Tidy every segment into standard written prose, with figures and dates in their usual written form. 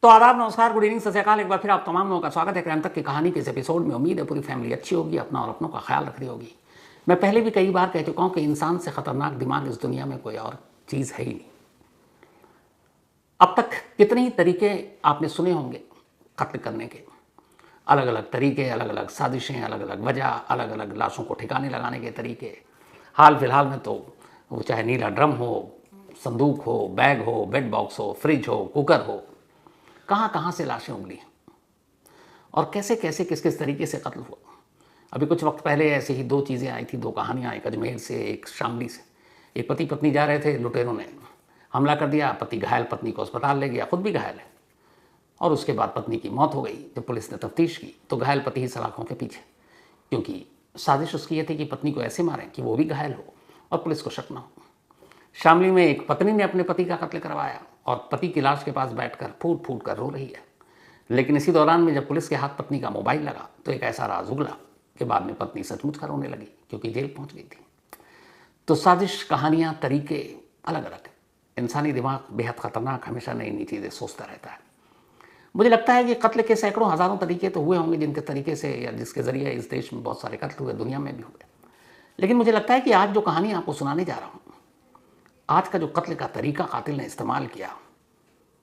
तो आदाब, नमस्कार, गुड इवनिंग, सत श्री अकाल। एक बार फिर आप तमाम लोगों का स्वागत है क्राइम तक की कहानी के इस एपिसोड में। उम्मीद है पूरी फैमिली अच्छी होगी, अपना और अपनों का ख्याल रख रही होगी। मैं पहले भी कई बार कह चुका हूं कि इंसान से खतरनाक दिमाग इस दुनिया में कोई और चीज़ है ही नहीं। अब तक कितने ही तरीके आपने सुने होंगे कत्ल करने के, अलग अलग तरीके, अलग अलग साजिशें, अलग अलग वजह, अलग अलग लाशों को ठिकाने लगाने के तरीके। हाल फिलहाल में तो वो चाहे नीला ड्रम हो, संदूक हो, बैग हो, बेड बॉक्स हो, फ्रिज हो, कुकर हो, कहाँ कहाँ से लाशें उगली और कैसे कैसे किस किस तरीके से कत्ल हुआ। अभी कुछ वक्त पहले ऐसे ही दो चीज़ें आई थी, दो कहानियाँ, एक अजमेर से, एक शामली से। एक पति पत्नी जा रहे थे, लुटेरों ने हमला कर दिया, पति घायल, पत्नी को अस्पताल ले गया, खुद भी घायल है। और उसके बाद पत्नी की मौत हो गई। जब पुलिस ने तफ्तीश की तो घायल पति ही सलाखों के पीछे, क्योंकि साजिश उसकी ये थी कि पत्नी को ऐसे मारें कि वो भी घायल हो और पुलिस को शक न हो। शामली में एक पत्नी ने अपने पति का कत्ल करवाया और पति की लाश के पास बैठकर फूट फूट कर रो रही है। लेकिन इसी दौरान में जब पुलिस के हाथ पत्नी का मोबाइल लगा तो एक ऐसा राज उगला कि बाद में पत्नी सचमुच कर रोने लगी, क्योंकि जेल पहुंच गई थी। तो साजिश, कहानियां, तरीके अलग अलग है। इंसानी दिमाग बेहद खतरनाक, हमेशा नई नई चीज़ें सोचता रहता है। मुझे लगता है कि कत्ल के सैकड़ों हज़ारों तरीके तो हुए होंगे, जिनके तरीके से या जिसके ज़रिए इस देश में बहुत सारे कत्ल हुए, दुनिया में भी हुए। लेकिन मुझे लगता है कि आज जो कहानी आपको सुनाने जा रहा हूँ, आज का जो कत्ल का तरीका कातिल ने इस्तेमाल किया,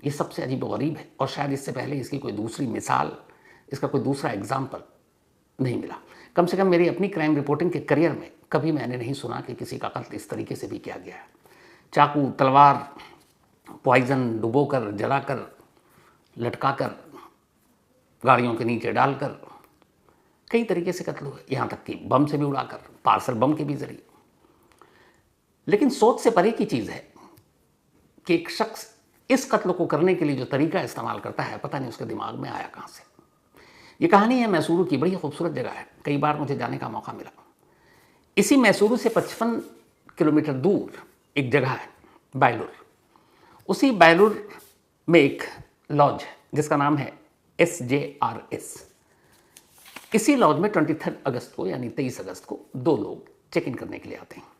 ये सबसे अजीब और गरीब है। और शायद इससे पहले इसकी कोई दूसरी मिसाल, इसका कोई दूसरा एग्जाम्पल नहीं मिला। कम से कम मेरी अपनी क्राइम रिपोर्टिंग के करियर में कभी मैंने नहीं सुना कि किसी का कत्ल इस तरीके से भी किया गया है। चाकू, तलवार, पॉइजन, डुबोकर, जलाकर, लटकाकर, गाड़ियों के नीचे डालकर, कई तरीके से कत्ल हुए, यहाँ तक कि बम से भी उड़ाकर, पार्सल बम के भी जरिए। लेकिन सोच से परे की चीज़ है कि एक शख्स इस कत्ल को करने के लिए जो तरीका इस्तेमाल करता है, पता नहीं उसके दिमाग में आया कहाँ से। ये कहानी है मैसूरू की। बड़ी खूबसूरत जगह है, कई बार मुझे जाने का मौका मिला। इसी मैसूरू से 55 किलोमीटर दूर एक जगह है बायलूर। उसी बायलूर में एक लॉज है जिसका नाम है SJRS। इसी लॉज में 23 अगस्त को, यानी 23 अगस्त को, दो लोग चेक इन करने के लिए आते हैं।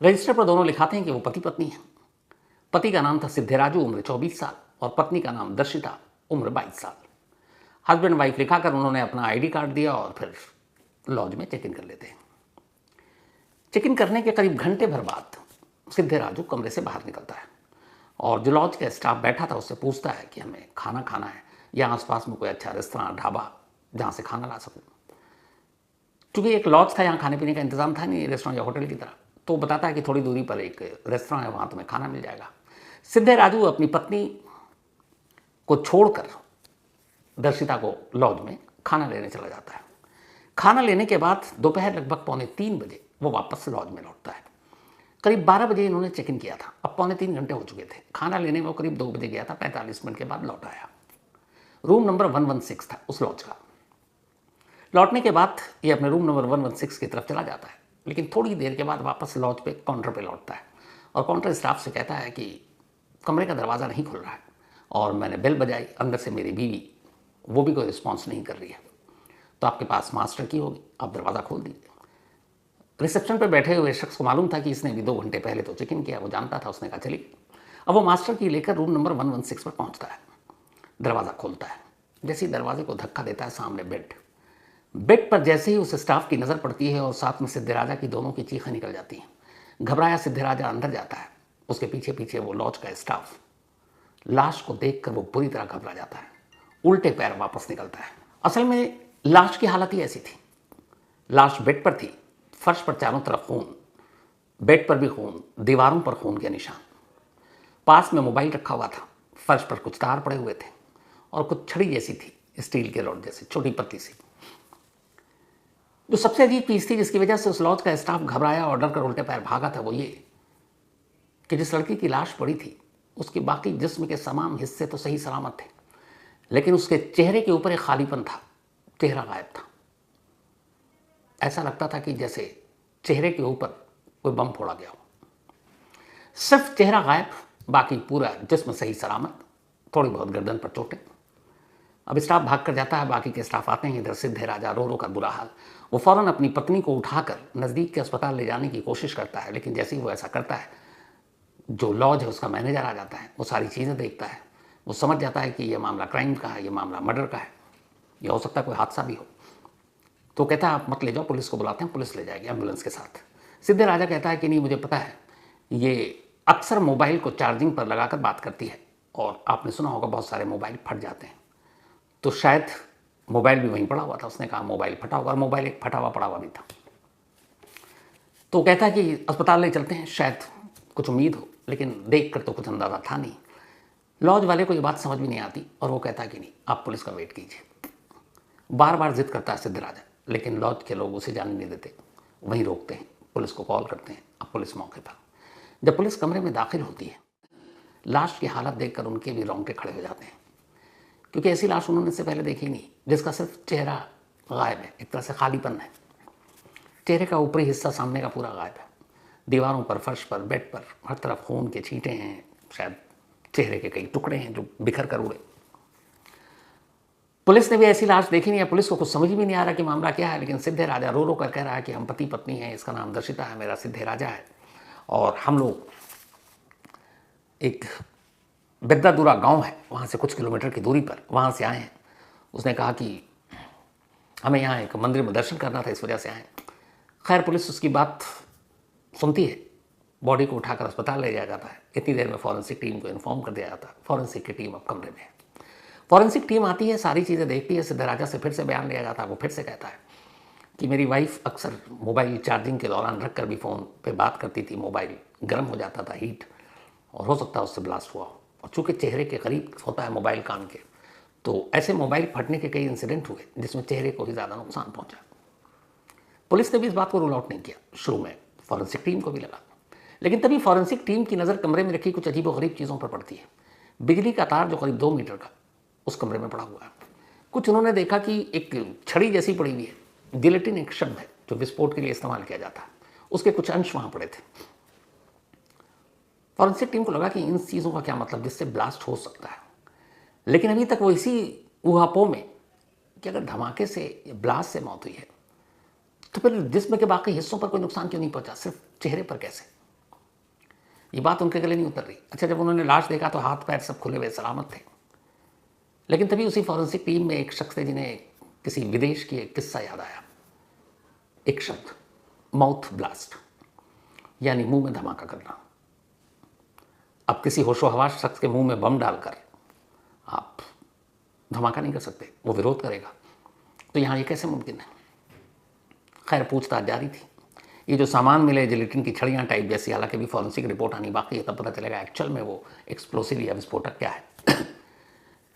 रजिस्टर पर दोनों लिखाते हैं कि वो पति पत्नी हैं। पति का नाम था सिद्धेराजू, उम्र 24 साल, और पत्नी का नाम दर्शिता, उम्र 22 साल। हस्बैंड वाइफ लिखाकर उन्होंने अपना ID कार्ड दिया और फिर लॉज में चेक इन कर लेते हैं। चेक इन करने के करीब घंटे भर बाद सिद्धेराजू कमरे से बाहर निकलता है और जो लॉज का स्टाफ बैठा था उससे पूछता है कि हमें खाना खाना है, या आसपास में कोई अच्छा रेस्तरां, ढाबा जहाँ से खाना ला सकूँ। चूँकि एक लॉज था, यहाँ खाने पीने का इंतजाम था नहीं रेस्टोरेंट या होटल की तरह, तो बताता है कि थोड़ी दूरी पर एक रेस्तरां है, वहाँ तुम्हें खाना मिल जाएगा। सिद्धेराजू अपनी पत्नी को छोड़कर दर्शिता को लॉज में खाना लेने चला जाता है। खाना लेने के बाद दोपहर लगभग 2:45 बजे वो वापस लॉज में लौटता है। करीब 12 बजे इन्होंने चेक इन किया था, अब 2.25 घंटे हो चुके थे। खाना लेने में वो करीब 2 बजे गया था, 45 मिनट के बाद लौट आया। रूम नंबर 116 था उस लॉज का। लौटने के बाद ये अपने रूम नंबर 116 की तरफ चला जाता है, लेकिन थोड़ी देर के बाद वापस लॉज पे काउंटर पे लौटता है और काउंटर स्टाफ से कहता है कि कमरे का दरवाज़ा नहीं खुल रहा है और मैंने बेल बजाई, अंदर से मेरी बीवी, वो भी कोई रिस्पॉन्स नहीं कर रही है, तो आपके पास मास्टर की होगी, आप दरवाज़ा खोल दीजिए। रिसेप्शन पर बैठे हुए शख्स को मालूम था कि इसने भी 2 घंटे पहले तो चेक इन किया, वो जानता था। उसने कहा चलिए। अब वो मास्टर की लेकर रूम नंबर 116 पर पहुंचता है, दरवाज़ा खोलता है। जैसे ही दरवाजे को धक्का देता है, सामने बेड पर जैसे ही उस स्टाफ की नज़र पड़ती है और साथ में सिद्धेराजा की, दोनों की चीखें निकल जाती हैं। घबराया सिद्धेराजा अंदर जाता है, उसके पीछे पीछे वो लॉज का स्टाफ। लाश को देखकर वो बुरी तरह घबरा जाता है, उल्टे पैर वापस निकलता है। असल में लाश की हालत ही ऐसी थी। लाश बेड पर थी, फर्श पर चारों तरफ खून, बेड पर भी खून, दीवारों पर खून के निशान। पास में मोबाइल रखा हुआ था, फर्श पर कुछ तार पड़े हुए थे और कुछ छड़ी जैसी थी, स्टील के रॉड जैसी, छोटी पतली सी। जो सबसे अजीब चीज़ थी जिसकी वजह से उस लॉज का स्टाफ घबराया और डरकर उल्टे पैर भागा था, वो ये कि जिस लड़की की लाश पड़ी थी उसके बाकी जिस्म के तमाम हिस्से तो सही सलामत थे, लेकिन उसके चेहरे के ऊपर एक खालीपन था, चेहरा गायब था। ऐसा लगता था कि जैसे चेहरे के ऊपर कोई बम फोड़ा गया हो। सिर्फ चेहरा गायब, बाकी पूरा जिस्म सही सलामत, थोड़ी बहुत गर्दन पर चोटें। अब स्टाफ भाग कर जाता है, बाकी के स्टाफ आते हैं। इधर सिद्धेराजा रो रो कर बुरा हाल। वो फ़ौरन अपनी पत्नी को उठाकर नज़दीक के अस्पताल ले जाने की कोशिश करता है, लेकिन जैसे ही वो ऐसा करता है, जो लॉज है उसका मैनेजर आ जाता है, वो सारी चीज़ें देखता है, वो समझ जाता है कि ये मामला क्राइम का है, ये मामला मर्डर का है, या हो सकता है कोई हादसा भी हो। तो कहता है आप मत ले जाओ, पुलिस को बुलाते हैं, पुलिस ले जाएगी एम्बुलेंस के साथ। सिद्धे राजा कहता है कि नहीं, मुझे पता है, ये अक्सर मोबाइल को चार्जिंग पर लगाकर बात करती है, और आपने सुना होगा बहुत सारे मोबाइल फट जाते हैं, तो शायद मोबाइल भी वहीं पड़ा हुआ था। उसने कहा मोबाइल फटा होगा, और मोबाइल एक फटा हुआ पड़ा हुआ भी था। तो कहता है कि अस्पताल ले चलते हैं, शायद कुछ उम्मीद हो, लेकिन देख कर तो कुछ अंदाज़ा था नहीं। लॉज वाले को ये बात समझ भी नहीं आती, और वो कहता है कि नहीं, आप पुलिस का वेट कीजिए। बार बार जिद करता है सिद्ध राजा, लेकिन लॉज के लोग उसे जाने नहीं देते, वहीं रोकते हैं, पुलिस को कॉल करते हैं। अब पुलिस मौके पर, जब पुलिस कमरे में दाखिल होती है, लाश की हालत देखकर उनके भी रोंगटे खड़े हो जाते हैं, क्योंकि ऐसी लाश उन्होंने इससे पहले देखी नहीं, जिसका सिर्फ चेहरा गायब है, एक तरह से खालीपन है। चेहरे का ऊपरी हिस्सा सामने का पूरा गायब है। दीवारों पर, फर्श पर, बेड पर हर तरफ खून के छींटे हैं, शायद चेहरे के कई टुकड़े हैं जो बिखर कर उड़े। पुलिस ने भी ऐसी लाश देखी नहीं है, पुलिस को कुछ समझ भी नहीं आ रहा कि मामला क्या है, लेकिन सिद्धे राजा रो रो कर कह रहा है कि हम पति पत्नी हैं, इसका नाम दर्शिता है, मेरा सिद्धे राजा है, और हम लोग एक बेद्दादुरा गांव है, वहाँ से कुछ किलोमीटर की दूरी पर, वहाँ से आए हैं। उसने कहा कि हमें यहाँ एक मंदिर में दर्शन करना था, इस वजह से आए। खैर पुलिस उसकी बात सुनती है, बॉडी को उठाकर अस्पताल ले जाया जाता है। इतनी देर में फॉरेंसिक टीम को इन्फॉर्म कर दिया जाता है। फॉरेंसिक की टीम अब कमरे में है। फॉरेंसिक टीम आती है, सारी चीज़ें देखती है। सिद्धे राजा से फिर से बयान लिया जाता है। वो फिर से कहता है कि मेरी वाइफ अक्सर मोबाइल चार्जिंग के दौरान रख कर भी फ़ोन पे बात करती थी, मोबाइल गर्म हो जाता था, हीट, और हो सकता है उससे ब्लास्ट हुआ हो। और चूँकि चेहरे के करीब होता है मोबाइल कान के, तो ऐसे मोबाइल फटने के कई इंसिडेंट हुए जिसमें चेहरे को ही ज़्यादा नुकसान पहुँचा। पुलिस ने भी इस बात को रूल आउट नहीं किया, शुरू में फॉरेंसिक टीम को भी लगा, लेकिन तभी फॉरेंसिक टीम की नज़र कमरे में रखी कुछ अजीब और गरीब चीज़ों पर पड़ती है। बिजली का तार जो करीब 2 मीटर का उस कमरे में पड़ा हुआ है। कुछ उन्होंने देखा कि एक छड़ी जैसी पड़ी हुई है, गिलेटिन एक शब्द है जो विस्फोट के लिए इस्तेमाल किया जाता है, उसके कुछ अंश वहाँ पड़े थे। फॉरेंसिक टीम को लगा कि इन चीज़ों का क्या मतलब, जिससे ब्लास्ट हो सकता है, लेकिन अभी तक वो इसी ऊहापोह में कि अगर धमाके से या ब्लास्ट से मौत हुई है तो फिर जिस्म के बाकी हिस्सों पर कोई नुकसान क्यों नहीं पहुंचा, सिर्फ चेहरे पर कैसे? ये बात उनके गले नहीं उतर रही। अच्छा, जब उन्होंने लाश देखा तो हाथ पैर सब खुले हुए सलामत थे, लेकिन तभी उसी फॉरेंसिक टीम में एक शख्स थे जिन्हें किसी विदेश की एक किस्सा याद आया। एक शब्द, माउथ ब्लास्ट, यानी मुंह में धमाका करना। अब किसी होशो हवास शख्स के मुंह में बम डालकर आप धमाका नहीं कर सकते, वो विरोध करेगा। तो यहाँ ये कैसे मुमकिन है? खैर पूछताछ जारी थी। ये जो सामान मिले जिलेटिन की छड़ियाँ टाइप जैसी, हालांकि भी फॉरेंसिक रिपोर्ट आनी बाकी है, तब पता चलेगा एक्चुअल में वो एक्सप्लोसिव या विस्फोटक क्या है।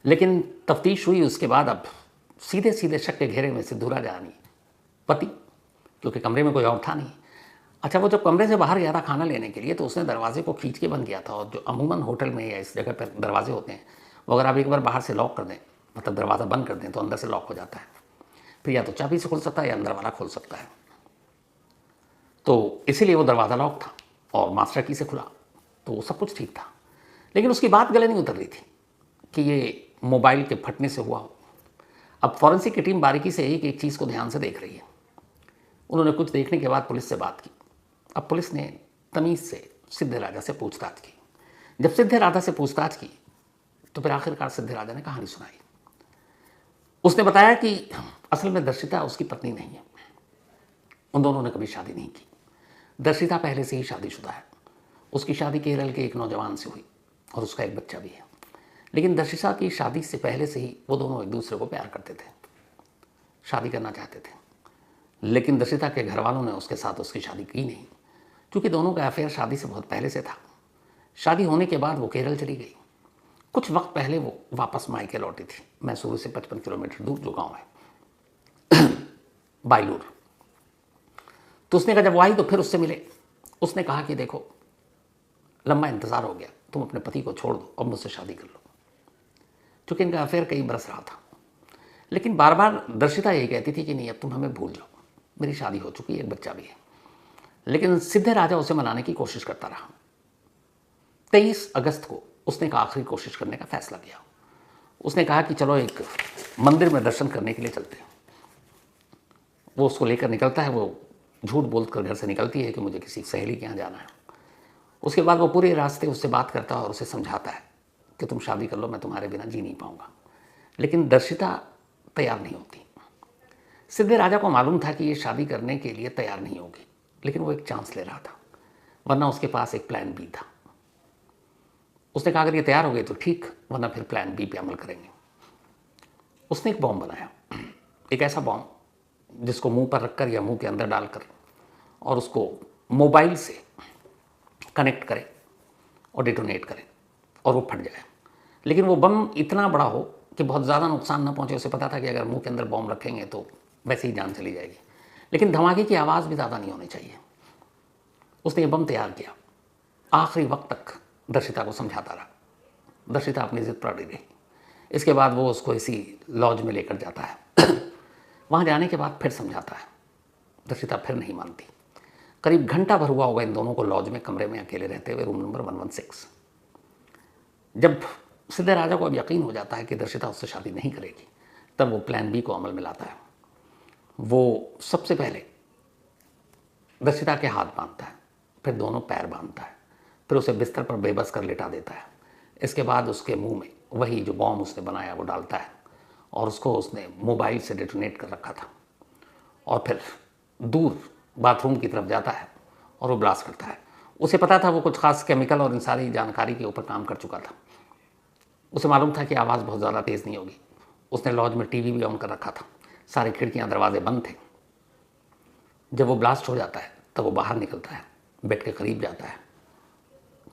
लेकिन तफ्तीश हुई उसके बाद अब सीधे सीधे शक के घेरे में सिद्धू राजा आनी पति, क्योंकि कमरे में कोई और था नहीं। अच्छा, वो जब कमरे से बाहर गया था खाना लेने के लिए तो उसने दरवाजे को खींच के बंद किया था, और जो अमूमन होटल में या इस जगह पर दरवाजे होते हैं वो अगर आप एक बार बाहर से लॉक कर दें, मतलब दरवाज़ा बंद कर दें, तो अंदर से लॉक हो जाता है। फिर या तो चाबी से खुल सकता है या अंदर वाला खोल सकता है। तो इसीलिए वो दरवाज़ा लॉक था और मास्टर की से खुला, तो वो सब कुछ ठीक था। लेकिन उसकी बात गले नहीं उतर रही थी कि ये मोबाइल के फटने से हुआ हो। अब फॉरेंसिक की टीम बारीकी से एक चीज़ को ध्यान से देख रही है। उन्होंने कुछ देखने के बाद पुलिस से बात की। अब पुलिस ने तमीज़ से सिद्धे राजा से पूछताछ की। जब सिद्धे राजा से पूछताछ की तो फिर आखिरकार सिद्धे राजा ने कहानी सुनाई। उसने बताया कि असल में दर्शिता उसकी पत्नी नहीं है, उन दोनों ने कभी शादी नहीं की। दर्शिता पहले से ही शादीशुदा है। उसकी शादी केरल के एक नौजवान से हुई और उसका एक बच्चा भी है। लेकिन दर्शिता की शादी से पहले से ही वो दोनों एक दूसरे को प्यार करते थे, शादी करना चाहते थे। लेकिन दर्शिता के घर वालों ने उसके साथ उसकी शादी की नहीं, क्योंकि दोनों का अफेयर शादी से बहुत पहले से था। शादी होने के बाद वो केरल चली गई। कुछ वक्त पहले वो वापस मायके लौटी थी, मैसूरू से 55 किलोमीटर दूर जो गांव है बायलूर। तो उसने कहा जब वो आई तो फिर उससे मिले। उसने कहा कि देखो, लंबा इंतज़ार हो गया, तुम अपने पति को छोड़ दो और मुझसे शादी कर लो। चूँकि इनका अफेयर कई बरस रहा था, लेकिन बार बार दर्शिता यही कहती थी कि नहीं, अब तुम हमें भूल जाओ, मेरी शादी हो चुकी है, एक बच्चा भी है। लेकिन सिद्धे राजा उसे मनाने की कोशिश करता रहा। 23 अगस्त को उसने का आखिरी कोशिश करने का फैसला किया। उसने कहा कि चलो एक मंदिर में दर्शन करने के लिए चलते हैं। वो उसको लेकर निकलता है। वो झूठ बोलकर घर से निकलती है कि मुझे किसी सहेली के यहाँ जाना है। उसके बाद वो पूरे रास्ते उससे बात करता है और उसे समझाता है कि तुम शादी कर लो, मैं तुम्हारे बिना जी नहीं पाऊंगा। लेकिन दर्शिता तैयार नहीं होती। सिद्धे राजा को मालूम था कि ये शादी करने के लिए तैयार नहीं होगी, लेकिन वो एक चांस ले रहा था, वरना उसके पास एक प्लान बी था। उसने कहा अगर ये तैयार हो गए तो ठीक, वरना फिर प्लान बी पे अमल करेंगे। उसने एक बॉम्ब बनाया, एक ऐसा बॉम्ब जिसको मुंह पर रखकर या मुंह के अंदर डालकर और उसको मोबाइल से कनेक्ट करे और डिटोनेट करे और वो फट जाए। लेकिन वो बम इतना बड़ा हो कि बहुत ज़्यादा नुकसान ना पहुंचे। उसे पता था कि अगर मुंह के अंदर बॉम्ब रखेंगे तो वैसे ही जान चली जाएगी, लेकिन धमाके की आवाज़ भी ज़्यादा नहीं होनी चाहिए। उसने ये बम तैयार किया, आखिरी वक्त तक दर्शिता को समझाता रहा। दर्शिता अपनी जिद पर अड़ी रही। इसके बाद वो उसको इसी लॉज में लेकर जाता है। वहाँ जाने के बाद फिर समझाता है, दर्शिता फिर नहीं मानती। करीब घंटा भर हुआ होगा इन दोनों को लॉज में कमरे में अकेले रहते हुए, रूम नंबर 116। जब सिद्धे राजा को अब यकीन हो जाता है कि दर्शिता उससे शादी नहीं करेगी, तब वो प्लान बी को अमल में लाता है। वो सबसे पहले दर्शिता के हाथ बांधता है, फिर दोनों पैर बांधता है, फिर उसे बिस्तर पर बेबस कर लेटा देता है। इसके बाद उसके मुंह में वही जो बॉम्ब उसने बनाया वो डालता है और उसको उसने मोबाइल से डिटोनेट कर रखा था, और फिर दूर बाथरूम की तरफ जाता है और वो ब्लास्ट करता है। उसे पता था वो कुछ खास केमिकल और इन सारी जानकारी के ऊपर काम कर चुका था। उसे मालूम था कि आवाज़ बहुत ज़्यादा तेज़ नहीं होगी। उसने लॉज में टीवी भी ऑन कर रखा था, सारी खिड़कियाँ दरवाजे बंद थे। जब वो ब्लास्ट हो जाता है तब वो बाहर निकलता है, बेड के करीब जाता है।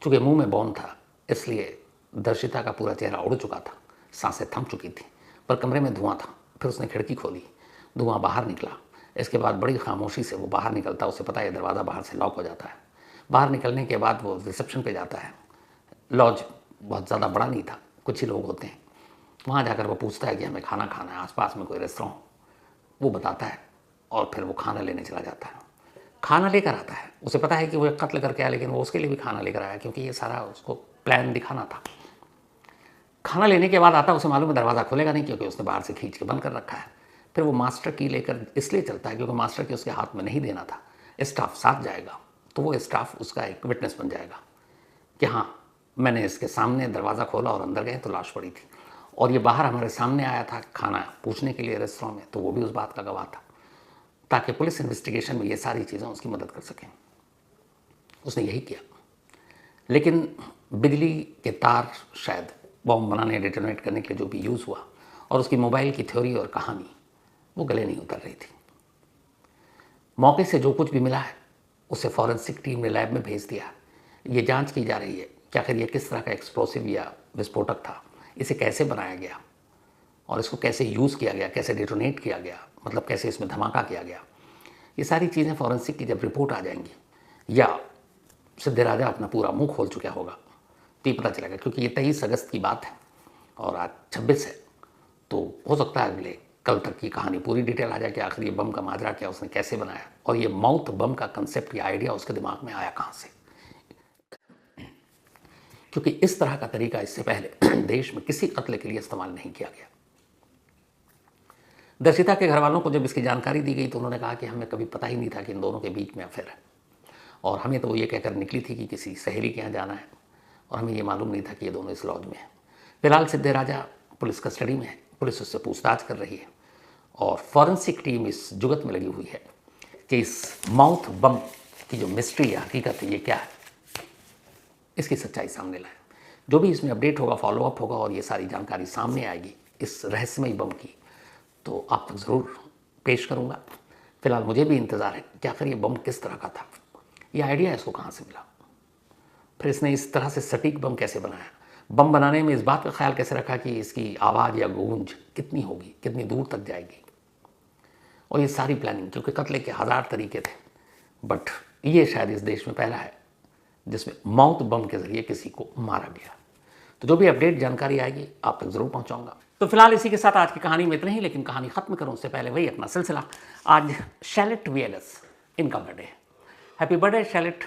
चूँकि मुंह में बॉम्ब था इसलिए दर्शिता का पूरा चेहरा उड़ चुका था, सांसें थम चुकी थी, पर कमरे में धुआं था। फिर उसने खिड़की खोली, धुआं बाहर निकला। इसके बाद बड़ी खामोशी से वो बाहर निकलता। उसे पता है दरवाज़ा बाहर से लॉक हो जाता है। बाहर निकलने के बाद वो रिसेप्शन पे जाता है। लॉज बहुत ज़्यादा बड़ा नहीं था, कुछ ही लोग होते हैं। वहाँ जाकर वो पूछता है कि हमें खाना खाना है, आसपास में कोई रेस्टोरेंट। वो बताता है और फिर वो खाना लेने चला जाता है। खाना लेकर आता है। उसे पता है कि वो एक कत्ल करके आया, लेकिन वो उसके लिए भी खाना लेकर आया क्योंकि ये सारा उसको प्लान दिखाना था। खाना लेने के बाद आता, उसे मालूम है दरवाज़ा खुलेगा नहीं क्योंकि उसने बाहर से खींच के बंद कर रखा है। फिर वो मास्टर की लेकर इसलिए चलता है क्योंकि मास्टर की उसके हाथ में नहीं देना था। स्टाफ साथ जाएगा तो वो स्टाफ उसका एक विटनेस बन जाएगा कि हाँ, मैंने इसके सामने दरवाज़ा खोला और अंदर गए तो लाश पड़ी थी, और ये बाहर हमारे सामने आया था खाना पूछने के लिए रेस्टोरेंट में, तो वो भी उस बात का गवाह था, ताकि पुलिस इन्वेस्टिगेशन में ये सारी चीज़ें उसकी मदद कर सकें। उसने यही किया। लेकिन बिजली के तार शायद बॉम्ब बनाने डिटोनेट करने के लिए जो भी यूज़ हुआ, और उसकी मोबाइल की थ्योरी और कहानी वो गले नहीं उतर रही थी। मौके से जो कुछ भी मिला है उसे फॉरेंसिक टीम ने लैब में भेज दिया। ये जांच की जा रही है कि आखिर ये किस तरह का एक्सप्लोसिव या विस्फोटक था, इसे कैसे बनाया गया और इसको कैसे यूज़ किया गया, कैसे डिटोनेट किया गया, मतलब कैसे इसमें धमाका किया गया। ये सारी चीज़ें फॉरेंसिक की जब रिपोर्ट आ जाएंगी या सिद्धे राजा अपना पूरा मुंह खोल चुका होगा तो ये पता चलेगा, क्योंकि ये 23 अगस्त की बात है और आज 26 है। तो हो सकता है अगले कल तक की कहानी पूरी डिटेल आ जाए कि आखिर ये बम का माजरा क्या, उसने कैसे बनाया, और ये माउथ बम का कंसेप्ट या आइडिया उसके दिमाग में आया कहाँ से, क्योंकि इस तरह का तरीका इससे पहले देश में किसी कत्ल के लिए इस्तेमाल नहीं किया गया। दर्शिता के घर वालों को जब इसकी जानकारी दी गई तो उन्होंने कहा कि हमें कभी पता ही नहीं था कि इन दोनों के बीच में अफेयर है, और हमें तो वो ये कहकर निकली थी कि किसी सहेली के यहाँ जाना है, और हमें ये मालूम नहीं था कि ये दोनों इस लॉज में हैं। फिलहाल सिद्धे राजा पुलिस कस्टडी में है, पुलिस उससे पूछताछ कर रही है, और फॉरेंसिक टीम इस जुगत में लगी हुई है कि इस माउथ बम की जो मिस्ट्री है, हकीकत है, ये क्या है, इसकी सच्चाई सामने लाए। जो भी इसमें अपडेट होगा, फॉलोअप होगा और ये सारी जानकारी सामने आएगी इस रहस्यमय बम की, तो आप तक ज़रूर पेश करूँगा। फिलहाल मुझे भी इंतज़ार है कि आखिर ये बम किस तरह का था, ये आइडिया इसको कहाँ से मिला, फिर इसने इस तरह से सटीक बम कैसे बनाया, बम बनाने में इस बात का ख्याल कैसे रखा कि इसकी आवाज़ या गूंज कितनी होगी, कितनी दूर तक जाएगी, और ये सारी प्लानिंग, क्योंकि कत्ले के 1000 तरीके थे, बट ये शायद इस देश में पहला है जिसमें माउथ बम के ज़रिए किसी को मारा गया। तो जो भी अपडेट जानकारी आएगी आप तक ज़रूर पहुंचाऊंगा। तो फिलहाल इसी के साथ आज की कहानी में इतना ही, लेकिन कहानी ख़त्म करूं उससे पहले वही अपना सिलसिला। आज शैलेट वियलस, इनका बर्थडे है। Happy birthday chalet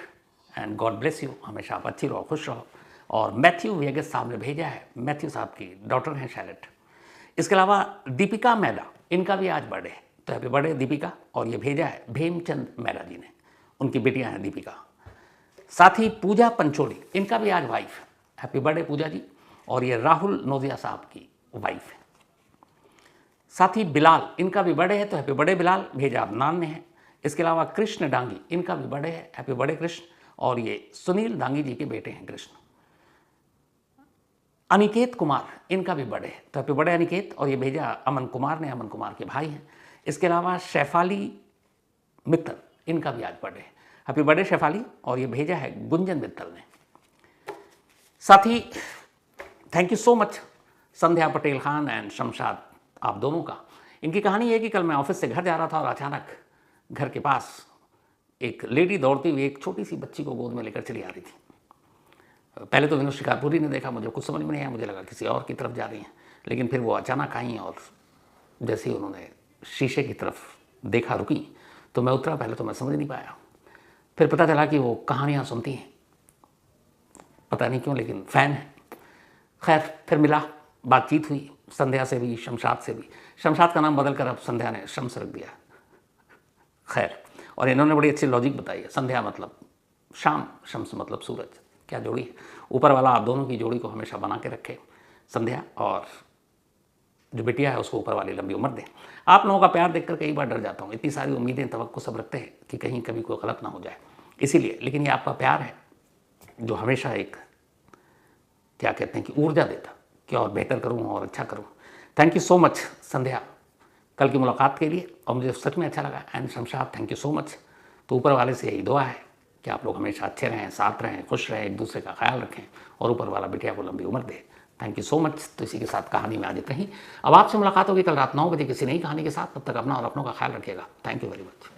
and God bless you, हमेशा आप अच्छी रहो, खुश रहो। और मैथ्यू वेगस साहब ने भेजा है, मैथ्यू साहब की डॉटर हैं शैलेट। इसके अलावा दीपिका मैदा, इनका भी आज बर्थडे है, तो हैप्पी बर्थडे दीपिका। और ये भेजा है भेमचंद मैदा जी ने, उनकी बेटियां हैं दीपिका। साथ ही पूजा पंचोली, इनका भी आज वाइफ है, हैप्पी बर्थडे पूजा जी। और ये राहुल नोजिया साहब की वाइफ है। साथ ही बिलाल, इनका भी बर्थडे है, तो हैप्पी बर्थडे बिलाल, भेजा अदनान ने है। इसके अलावा कृष्ण डांगी, इनका भी बर्थडे है, हैप्पी बर्थडे कृष्ण, और ये सुनील डांगी जी के बेटे हैं कृष्ण। अनिकेत कुमार, इनका भी बर्थडे है, तो हैप्पी बर्थडे अनिकेत, और ये भेजा अमन कुमार ने, अमन कुमार के भाई हैं। इसके अलावा शेफाली मित्तल, इनका भी आज बर्थडे है, हैप्पी बर्थडे शेफाली, और ये भेजा है गुंजन मित्तल ने। साथ ही thank you so much Sandhya Patel Khan and Shamshad, आप दोनों का। इनकी कहानी ये है कि कल मैं ऑफिस से घर जा रहा था और अचानक घर के पास एक लेडी दौड़ती हुई एक छोटी सी बच्ची को गोद में लेकर चली आ रही थी। पहले तो विनोद शिकारपुरी ने देखा, मुझे कुछ समझ में नहीं आया, मुझे लगा किसी और की तरफ जा रही हैं, लेकिन फिर वो अचानक आई और जैसे ही उन्होंने शीशे की तरफ देखा, रुकी, तो मैं उतरा। पहले तो मैं समझ नहीं पाया, फिर पता चला कि वो कहानियाँ सुनती हैं, पता नहीं क्यों, लेकिन फ़ैन है। खैर फिर मिला, बातचीत हुई, संध्या से भी, शमशाद से भी। शमशाद का नाम बदल कर अब संध्या ने शम्स रख दिया। खैर, और इन्होंने बड़ी अच्छी लॉजिक बताई है। संध्या मतलब शाम, शम्स मतलब सूरज, क्या जोड़ी है। ऊपर वाला आप दोनों की जोड़ी को हमेशा बना के रखे, संध्या और जो बिटिया है उसको ऊपर वाली लंबी उम्र दे। आप लोगों का प्यार देखकर कई बार डर जाता हूँ, इतनी सारी उम्मीदें, तवक्को सब रखते हैं कि कहीं कभी कोई गलत ना हो जाए, इसीलिए। लेकिन ये आपका प्यार है जो हमेशा एक, क्या कहते हैं कि ऊर्जा देता कि और बेहतर करूँ और अच्छा करूँ। थैंक यू सो मच संध्या कल की मुलाकात के लिए, और मुझे सच में अच्छा लगा। And Shamshad thank you so much. तो ऊपर वाले से यही दुआ है कि आप लोग हमेशा अच्छे रहें, साथ रहें, खुश रहें, एक दूसरे का ख्याल रखें, और ऊपर वाला बिटिया को लंबी उम्र दे। Thank you so much. तो इसी के साथ कहानी में आज इतना ही। अब आपसे मुलाकात होगी कल रात 9 बजे किसी नई कहानी के साथ। तब तक अपना और अपनों का ख्याल रखिएगा। Thank you very much.